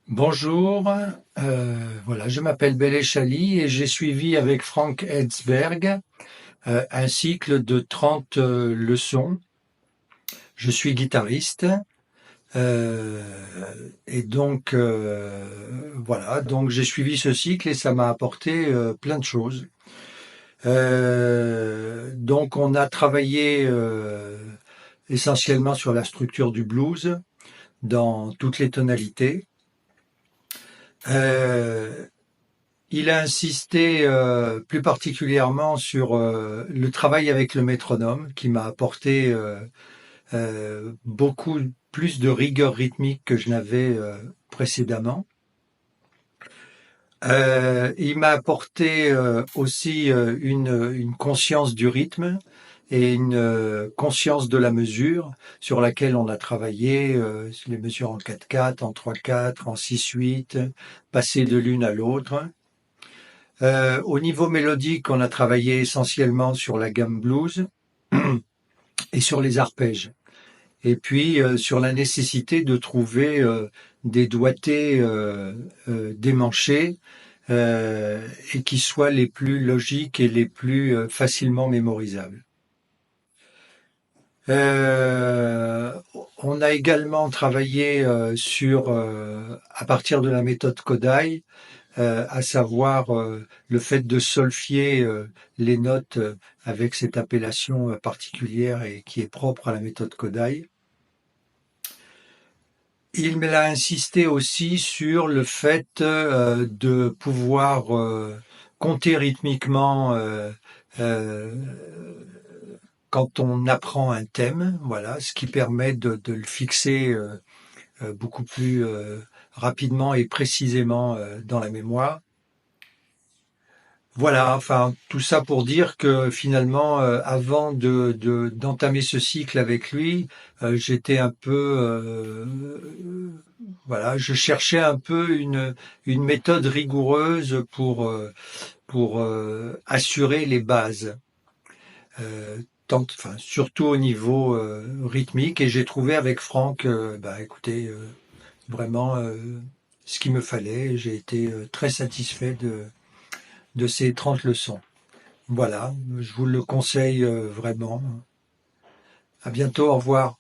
Bonjour, voilà, je m'appelle Bélé Chali et j'ai suivi avec Frank Hetzberg un cycle de 30 leçons. Je suis guitariste euh, et donc voilà, donc j'ai suivi ce cycle et ça m'a apporté plein de choses. Donc on a travaillé essentiellement sur la structure du blues dans toutes les tonalités. Euh, Il a insisté plus particulièrement sur le travail avec le métronome, qui m'a apporté beaucoup plus de rigueur rythmique que je n'avais précédemment. Il m'a apporté aussi une conscience du rythme et une conscience de la mesure sur laquelle on a travaillé, les mesures en 4/4, en 3/4, en 6/8, passer de l'une à l'autre. Au niveau mélodique, on a travaillé essentiellement sur la gamme blues et sur les arpèges. Et puis sur la nécessité de trouver des doigtés démanchés et qui soient les plus logiques et les plus facilement mémorisables. Euh, on a également travaillé à partir de la méthode Kodai, à savoir le fait de solfier les notes avec cette appellation particulière et qui est propre à la méthode Kodai. Il m'a insisté aussi sur le fait de pouvoir compter rythmiquement euh, quand on apprend un thème, voilà, ce qui permet de le fixer beaucoup plus rapidement et précisément dans la mémoire. Voilà, enfin, tout ça pour dire que finalement, avant d'entamer ce cycle avec lui, j'étais un peu, voilà, je cherchais un peu une méthode rigoureuse pour assurer les bases, enfin, surtout au niveau rythmique. Et j'ai trouvé avec Franck, bah, écoutez, vraiment ce qu'il me fallait. J'ai été très satisfait de ces 30 leçons. Voilà, je vous le conseille vraiment. À bientôt, au revoir.